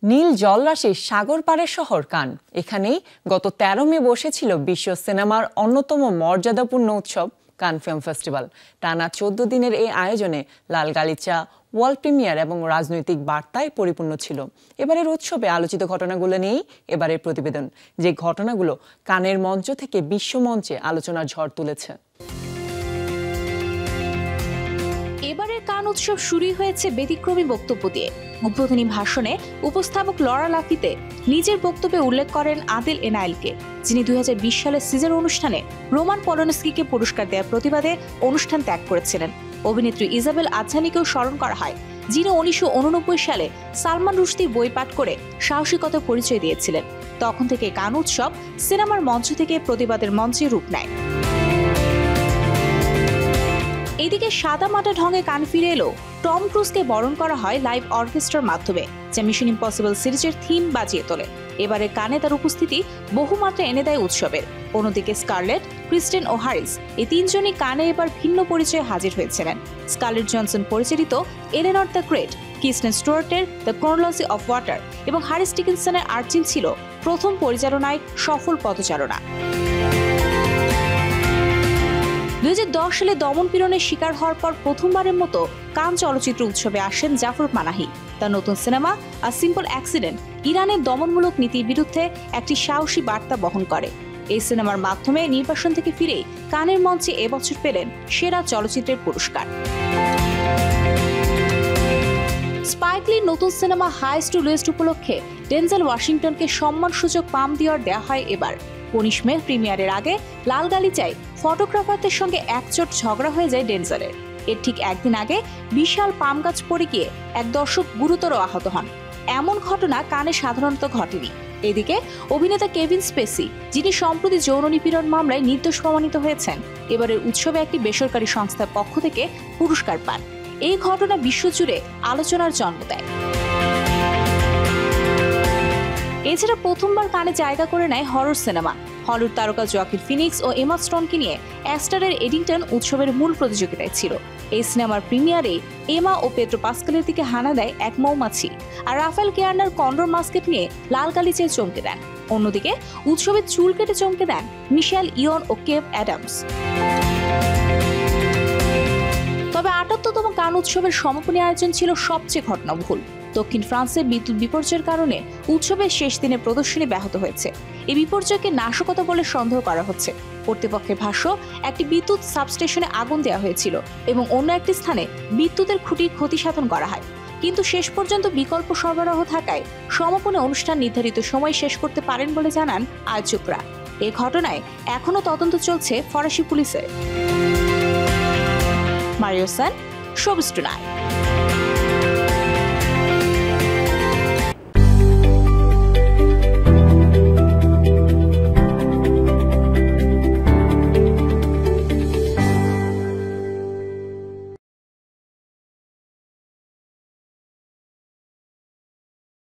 নীল জলরাশির সাগর পাড়ের শহর কান। এখানেই গত ১৩ মে বসেছিল বিশ্ব সিনেমার অন্যতম মর্যাদাপূর্ণ উৎসব কান ফিল্ম ফেস্টিভ্যাল। টানা ১৪ দিনের এই আয়োজনে লাল গালিচা, ওয়ার্ল্ড প্রিমিয়ার এবং রাজনৈতিক বার্তায় পরিপূর্ণ ছিল। এবারের উৎসবে আলোচিত ঘটনাগুলো নিয়েই এবারের প্রতিবেদন, যে ঘটনাগুলো কানের মঞ্চ থেকে বিশ্ব মঞ্চে আলোচনার ঝড় তুলেছে। এবারের কান উৎসব শুরু হয়েছে ব্যতিক্রমী বক্তব্য দিয়ে। উদ্বোধনী ভাষণে উপস্থাপক লরা লাফিতে নিজের বক্তব্যে উল্লেখ করেন আদিল এনায়েলকে, যিনি ২০২০ সালের সিজার অনুষ্ঠানে রোমান পলোনস্কিকে পুরস্কার দেওয়ার প্রতিবাদে অনুষ্ঠান ত্যাগ করেছিলেন। অভিনেত্রী ইজাবেল আদজানিকেও স্মরণ করা হয়, যিনি ১৯৮৯ সালে সালমান রুশদির বই পাঠ করে সাহসিকতার পরিচয় দিয়েছিলেন। তখন থেকে কান উৎসব সিনেমার মঞ্চ থেকে প্রতিবাদের মঞ্চে রূপ নেয়। এদিকে সাদামাটা ঢঙে কান ফিরে এলো টম ক্রুজকে বরণ করা হয় লাইভ অর্কেস্ট্রার মাধ্যমে, যা মিশন ইম্পসিবল সিরিজের থিম বাজিয়ে তোলে। এবারে কানে তার উপস্থিতি বহুমাত্রা এনে দেয় উৎসবের। অন্যদিকে স্কারলেট, ক্রিস্টেন ও হ্যারিস এই তিনজনই কানে এবার ভিন্ন পরিচয়ে হাজির হয়েছিলেন। স্কারলেট জনসন পরিচালিত এলেনর দ্য গ্রেট, ক্রিস্টেন স্টুয়ার্টের দ্য ক্রোনোলজি অফ ওয়াটার এবং হ্যারিস ডিকিনসনের আর্চিন ছিল প্রথম পরিচালনায় সফল পদচারণা। ২০১০ সালে দমন-পীড়নের শিকার হওয়ার পর প্রথমবারের মতো কান চলচ্চিত্র উৎসবে আসেন জাফর পানাহি। তার নতুন সিনেমা আ সিম্পল অ্যাক্সিডেন্ট ইরানের দমনমূলক নীতির বিরুদ্ধে একটি সাহসী বার্তা বহন করে। এই সিনেমার মাধ্যমে নির্বাসন থেকে ফিরেই কানের মঞ্চে এবছর পেলেন সেরা চলচ্চিত্রের পুরস্কার। স্পাইক লির নতুন সিনেমা হাইস্ট টু লোয়েস্ট উপলক্ষে ডেনজেল ওয়াশিংটনকে সম্মানসূচক পাম দিওয়ার দেওয়া হয় এবার। ১৯ মে প্রিমিয়ারের আগে লাল গালিচায় ফটোগ্রাফারদের সঙ্গে একচোট ঝগড়া হয়ে যায় ডেনজেলের। এর ঠিক একদিন আগে বিশাল পাম গাছ পড়ে গিয়ে এক দর্শক গুরুতর আহত হন। এমন ঘটনা কানে সাধারণত ঘটেনি। এদিকে অভিনেতা কেভিন স্পেসি, যিনি সম্প্রতি যৌন নিপীড়ন মামলায় নির্দোষ প্রমাণিত হয়েছেন, এবারের উৎসবে একটি বেসরকারি সংস্থার পক্ষ থেকে পুরস্কার পান। এই ঘটনা বিশ্বজুড়ে আলোচনার জন্ম দেয়। এছাড়া প্রথমবার কানে জায়গা করে নেয় হরর সিনেমা। হলিউড তারকা জোয়াকিন ফিনিক্স ও এমা স্টোনকে নিয়ে অ্যাস্টারের এডিংটন উৎসবের মূল প্রতিযোগিতায় ছিল। এই সিনেমার প্রিমিয়ারে এমা ও পেড্রো পাস্কালের দিকে হানা দেয় এক মৌমাছি, আর রাফায়েল কেয়ার্নার কন্ডোর মাস্কেট নিয়ে লাল গালিচায় চমকে দেন। অন্যদিকে উৎসবের চুল কেটে চমকে দেন মিশেল ইয়ন ও কেভ অ্যাডামস। তবে ৭৮তম কান উৎসবের সমাপনী আয়োজন ছিল সবচেয়ে ঘটনাবহুল। দক্ষিণ ফ্রান্সে বিদ্যুৎ বিপর্যয়ের কারণে উৎসবের শেষ দিনে প্রদর্শনী ব্যাহত হয়েছে। এই বিপর্যয়কে নাশকতা বলে সন্দেহ করা হচ্ছে। কর্তৃপক্ষের ভাষ্য, একটি বিদ্যুৎ সাবস্টেশনে আগুন দেওয়া হয়েছিল এবং অন্য একটি স্থানে বিদ্যুতের খুঁটির ক্ষতি সাধন করা হয়। কিন্তু শেষ পর্যন্ত বিকল্প সরবরাহ থাকায় সমাপনী অনুষ্ঠান নির্ধারিত সময় শেষ করতে পারেন বলে জানান আয়োজকরা। এ ঘটনায় এখনও তদন্ত চলছে ফরাসি পুলিশের। মারিও সান, শোবিজ টুনাইট।